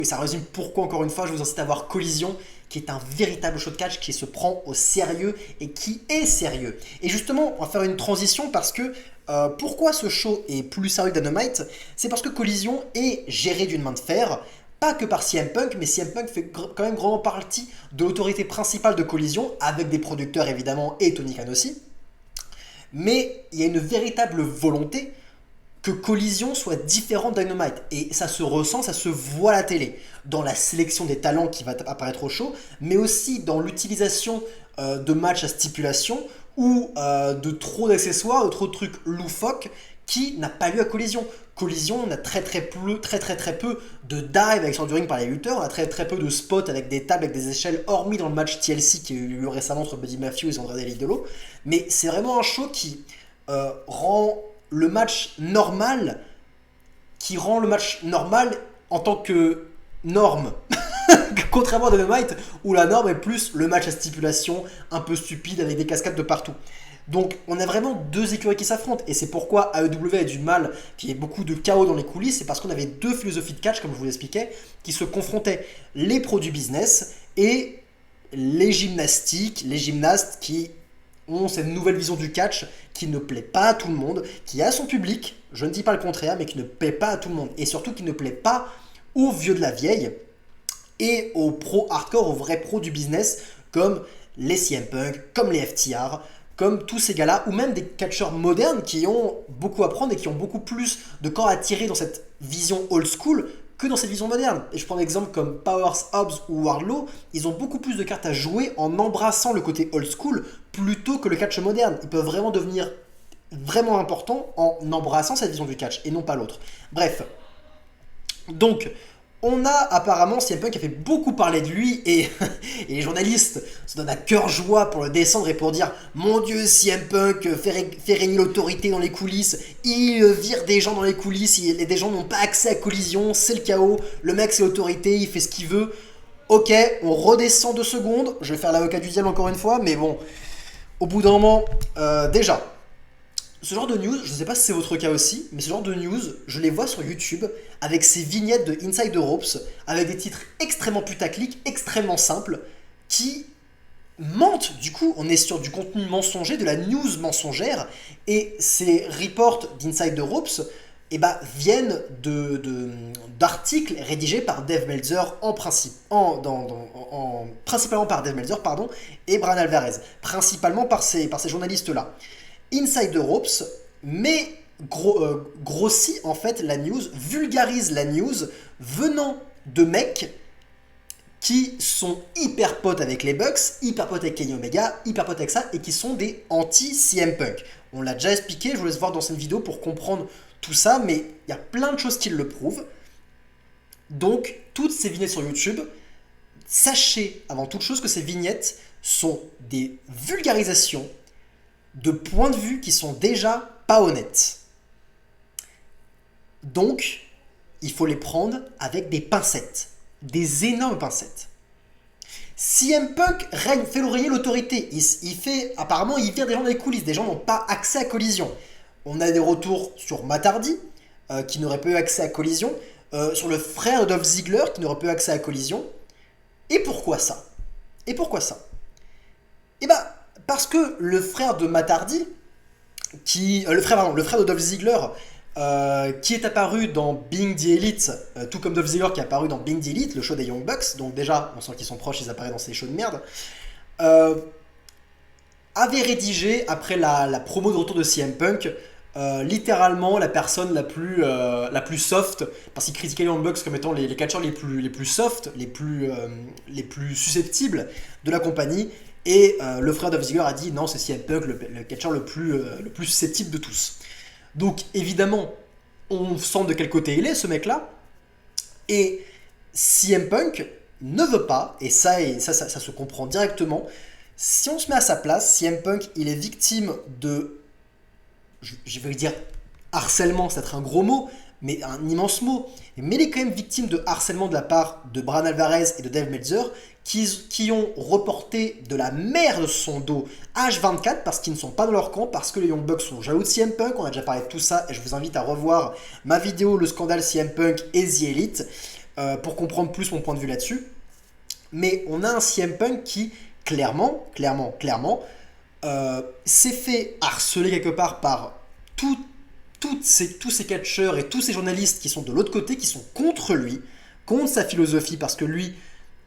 Et ça résume pourquoi, encore une fois, je vous incite à voir Collision, qui est un véritable show de catch qui se prend au sérieux et qui est sérieux. Et justement, on va faire une transition parce que pourquoi ce show est plus sérieux que Dynamite? C'est parce que Collision est géré d'une main de fer, pas que par CM Punk, mais CM Punk fait quand même grandement partie de l'autorité principale de Collision, avec des producteurs évidemment et Tony Khan aussi. Mais il y a une véritable volonté que Collision soit différent de Dynamite. Et ça se ressent, ça se voit à la télé. Dans la sélection des talents qui va apparaître au show, mais aussi dans l'utilisation de matchs à stipulation ou de trop d'accessoires, de trop de trucs loufoques qui n'a pas lieu à Collision. Collision, on a très peu de dive avec sur du ring par les lutteurs, on a très peu de spots avec des tables, avec des échelles, hormis dans le match TLC qui a eu lieu récemment entre Buddy Matthews et Andrade El Idolo. Mais c'est vraiment un show qui rend le match normal, en tant que norme. Contrairement à Dynamite, où la norme est plus le match à stipulation, un peu stupide, avec des cascades de partout. Donc on a vraiment deux écuries qui s'affrontent, et c'est pourquoi AEW a du mal, qu'il y ait beaucoup de chaos dans les coulisses, c'est parce qu'on avait deux philosophies de catch, comme je vous l'expliquais, qui se confrontaient, les pros du business et les gymnastiques, les gymnastes qui ont cette nouvelle vision du catch qui ne plaît pas à tout le monde, qui a son public, je ne dis pas le contraire, mais qui ne plaît pas à tout le monde, et surtout qui ne plaît pas aux vieux de la vieille, et aux pros hardcore, aux vrais pros du business, comme les CM Punk, comme les FTR, comme tous ces gars-là, ou même des catcheurs modernes qui ont beaucoup à prendre et qui ont beaucoup plus de corps à tirer dans cette vision old school que dans cette vision moderne. Et je prends un exemple comme Powers, Hobbs ou Wardlow, ils ont beaucoup plus de cartes à jouer en embrassant le côté old school plutôt que le catch moderne. Ils peuvent vraiment devenir vraiment importants en embrassant cette vision du catch et non pas l'autre. Bref, donc on a apparemment CM Punk qui a fait beaucoup parler de lui et, et les journalistes se donnent à cœur joie pour le descendre et pour dire mon Dieu, CM Punk fait régner l'autorité dans les coulisses, il vire des gens dans les coulisses, des gens n'ont pas accès à Collision, c'est le chaos, le mec c'est l'autorité, il fait ce qu'il veut. Ok, on redescend 2 secondes, je vais faire l'avocat du diable encore une fois, mais bon, au bout d'un moment, déjà, ce genre de news, je ne sais pas si c'est votre cas aussi, mais ce genre de news, je les vois sur YouTube avec ces vignettes de Inside the Ropes, avec des titres extrêmement putaclic, extrêmement simples, qui mentent. Du coup, on est sur du contenu mensonger, de la news mensongère, et ces reports d'Inside the Ropes viennent d'articles rédigés par Dave Meltzer principalement par Dave Meltzer et Brian Alvarez, principalement par ces journalistes-là. Inside the Ropes, mais grossit en fait la news, vulgarise la news venant de mecs qui sont hyper potes avec les Bucks, hyper potes avec Kenny Omega, hyper potes avec ça, et qui sont des anti-CM Punk. On l'a déjà expliqué, je vous laisse voir dans cette vidéo pour comprendre tout ça, mais il y a plein de choses qui le prouvent. Donc, toutes ces vignettes sur YouTube, sachez avant toute chose que ces vignettes sont des vulgarisations de points de vue qui sont déjà pas honnêtes. Donc, il faut les prendre avec des pincettes, des énormes pincettes. CM Punk fait l'oreiller l'autorité. Apparemment, il vire des gens dans les coulisses. Des gens n'ont pas accès à Collision. On a des retours sur Matt Hardy, qui n'aurait pas eu accès à Collision, sur le frère de Dolph Ziggler, qui n'aurait pas eu accès à Collision. Et pourquoi ça? Parce que le frère de Matt Hardy, le frère de Dolph Ziggler, qui est apparu dans Being the Elite, tout comme Dolph Ziggler qui est apparu dans Being the Elite, le show des Young Bucks, donc déjà, on sent qu'ils sont proches, ils apparaissent dans ces shows de merde, avait rédigé, après la promo de retour de CM Punk, littéralement la personne la plus soft, parce qu'il critiquait les Young Bucks comme étant les catcheurs les plus soft, les plus susceptibles de la compagnie, et le frère de Ziggler a dit non, c'est CM Punk, le catcheur le plus susceptible de tous. Donc évidemment, on sent de quel côté il est ce mec-là, et CM Punk ne veut pas, et ça se comprend directement. Si on se met à sa place, CM Punk, il est victime de, je vais dire harcèlement, c'est peut-être un gros mot, mais un immense mot. Mais il est quand même victime de harcèlement de la part de Brian Alvarez et de Dave Meltzer, qui ont reporté de la merde sur son dos H24 parce qu'ils ne sont pas dans leur camp, parce que les Young Bucks sont jaloux de CM Punk. On a déjà parlé de tout ça et je vous invite à revoir ma vidéo Le scandale CM Punk et The Elite. pour comprendre plus mon point de vue là-dessus. Mais on a un CM Punk qui, clairement, s'est fait harceler quelque part par tous ces catcheurs et tous ces journalistes qui sont de l'autre côté, qui sont contre lui, contre sa philosophie, parce que lui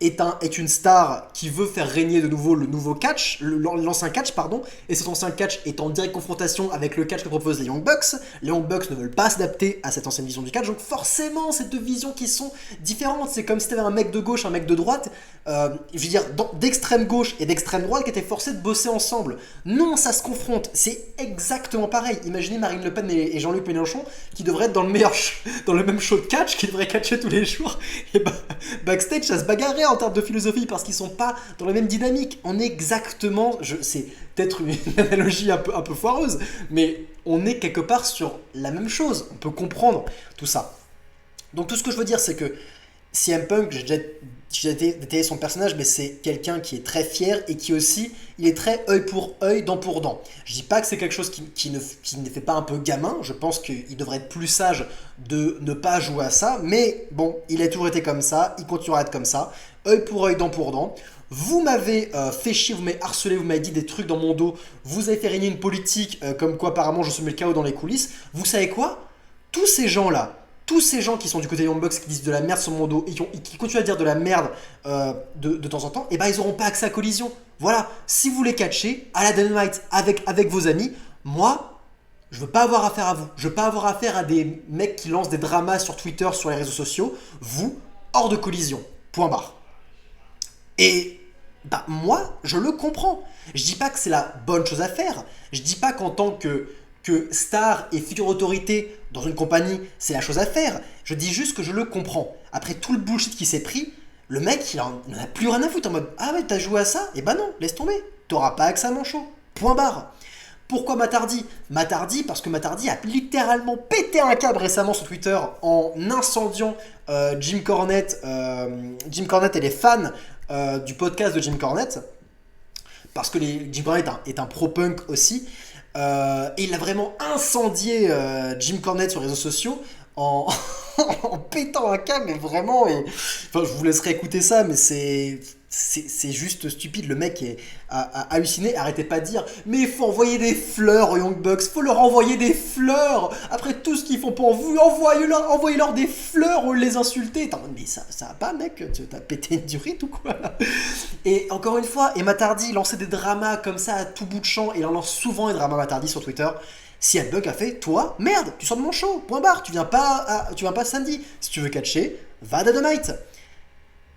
est une star qui veut faire régner de nouveau le nouveau catch, l'ancien catch, pardon, et cet ancien catch est en directe confrontation avec le catch que proposent les Young Bucks. Les Young Bucks ne veulent pas s'adapter à cette ancienne vision du catch, donc forcément, c'est deux visions qui sont différentes. C'est comme si t'avais un mec de gauche, un mec de droite, je veux dire, d'extrême gauche et d'extrême droite qui étaient forcés de bosser ensemble. Non, ça se confronte, c'est exactement pareil. Imaginez Marine Le Pen et Jean-Luc Mélenchon qui devraient être dans le même show de catch, qui devraient catcher tous les jours, et backstage, ça se bagarrait en termes de philosophie parce qu'ils sont pas dans la même dynamique. On est exactement, c'est peut-être une analogie un peu foireuse, mais on est quelque part sur la même chose. On peut comprendre tout ça. Donc tout ce que je veux dire, c'est que CM Punk, j'ai déjà détaillé son personnage, mais c'est quelqu'un qui est très fier et qui aussi, il est très œil pour œil, dent pour dent. Je dis pas que c'est quelque chose qui ne fait pas un peu gamin, je pense qu'il devrait être plus sage de ne pas jouer à ça, mais bon, il a toujours été comme ça, il continuera à être comme ça, œil pour œil, dent pour dent. Vous m'avez fait chier, vous m'avez harcelé, vous m'avez dit des trucs dans mon dos, vous avez fait régner une politique comme quoi apparemment je semais le chaos dans les coulisses. Vous savez quoi? Tous ces gens-là, tous ces gens qui sont du côté Young Bucks, qui disent de la merde sur mon dos et qui continuent à dire de la merde de temps en temps, et ben ils n'auront pas accès à Collision. Voilà, si vous les catchez à la Dynamite avec vos amis, moi, je veux pas avoir affaire à vous. Je veux pas avoir affaire à des mecs qui lancent des dramas sur Twitter, sur les réseaux sociaux. Vous, hors de Collision. Point barre. Et bah moi, je le comprends. Je dis pas que c'est la bonne chose à faire. Je dis pas qu'en tant que star et figure autorité dans une compagnie, c'est la chose à faire. Je dis juste que je le comprends. Après tout le bullshit qu'il s'est pris, le mec, il en a plus rien à foutre en mode ah ouais, t'as joué à ça? Eh ben non, laisse tomber. T'auras pas accès à mon show. Point barre. Pourquoi Matardi? Matardi, parce que Matardi a littéralement pété un câble récemment sur Twitter en incendiant Jim Cornette et les fans du podcast de Jim Cornette. Parce que Jim Cornette est un pro-punk aussi. Et il a vraiment incendié Jim Cornette sur les réseaux sociaux en, en pétant un câble, mais vraiment. Enfin, je vous laisserai écouter ça, mais c'est juste stupide. Le mec a halluciné. Arrêtez pas de dire, mais il faut envoyer des fleurs aux Young Bucks, faut leur envoyer des fleurs. Après tout ce qu'ils font pour vous, envoyez-leur des fleurs ou les insulter. Mais ça va pas, mec, t'as pété une durite ou quoi là? Et encore une fois, et Matardi lançait des dramas comme ça à tout bout de champ, et il en lance souvent des dramas Matardi sur Twitter. Si Buck a fait, toi, merde, tu sors de mon show, point barre, tu viens pas samedi. Si tu veux catcher, va à Dynamite.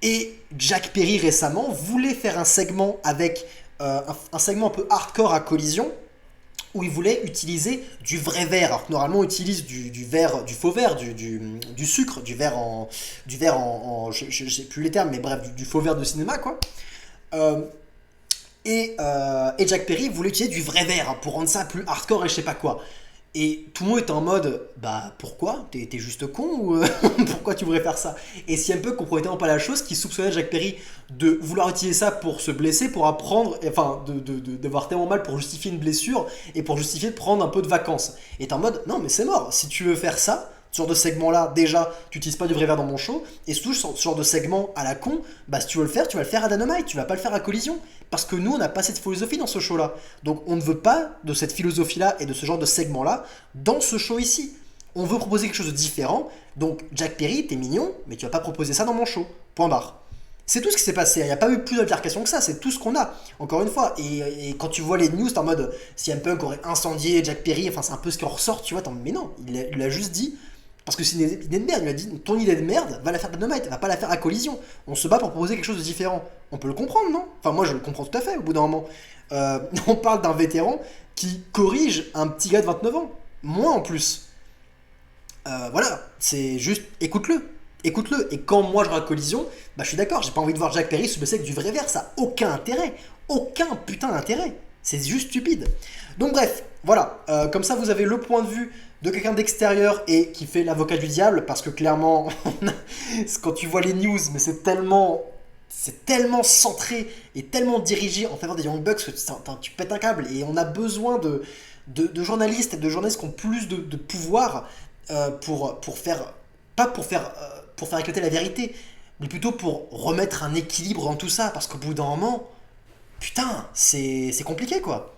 Et Jack Perry récemment voulait faire un segment avec un segment un peu hardcore à Collision où il voulait utiliser du vrai verre. Alors que normalement on utilise du verre, du faux verre, du sucre, du verre en je sais plus les termes, mais bref, du faux verre de cinéma quoi. Et Jack Perry voulait utiliser du vrai verre pour rendre ça plus hardcore et je sais pas quoi. Et tout le monde était en mode, bah pourquoi? T'es juste con ou pourquoi tu voudrais faire ça? Et si un peu comprenait tellement pas la chose, qui soupçonnait Jack Perry de vouloir utiliser ça pour se blesser, pour apprendre, enfin d'avoir tellement mal pour justifier une blessure et pour justifier de prendre un peu de vacances. Et t'es en mode, non mais c'est mort, si tu veux faire ça, ce genre de segment-là, déjà, tu n'utilises pas du vrai verre dans mon show, et surtout, ce genre de segment à la con, bah si tu veux le faire, tu vas le faire à Dynamite, tu vas pas le faire à Collision. Parce que nous, on n'a pas cette philosophie dans ce show-là. Donc on ne veut pas de cette philosophie-là et de ce genre de segment-là dans ce show ici. On veut proposer quelque chose de différent, donc Jack Perry, t'es mignon, mais tu vas pas proposer ça dans mon show. Point barre. C'est tout ce qui s'est passé, il n'y a pas eu plus d'altercation que ça, c'est tout ce qu'on a, encore une fois. Et quand tu vois les news, t'es en mode, si CM Punk aurait incendié Jack Perry, enfin c'est un peu ce qui en ressort, tu vois, mais non, il a juste dit, parce que c'est une idée de merde, il a dit, ton idée de merde, va la faire Dynamite, va pas la faire à Collision. On se bat pour proposer quelque chose de différent. On peut le comprendre, non? Enfin moi je le comprends tout à fait, au bout d'un moment. On parle d'un vétéran qui corrige un petit gars de 29 ans, moi en plus. Voilà, c'est juste, écoute-le. Et quand moi je regarde Collision, bah je suis d'accord, j'ai pas envie de voir Jack Perry se blesser avec du vrai verre, ça a aucun intérêt. Aucun putain d'intérêt. C'est juste stupide. Donc bref, voilà, comme ça vous avez le point de vue de quelqu'un d'extérieur et qui fait l'avocat du diable, parce que clairement, quand tu vois les news, mais c'est tellement centré et tellement dirigé en faveur des Young Bucks que tu pètes un câble. Et on a besoin de journalistes et de journalistes qui ont plus de pouvoir pour faire, pas pour faire pour faire éclater la vérité, mais plutôt pour remettre un équilibre dans tout ça, parce qu'au bout d'un moment, putain, c'est compliqué quoi.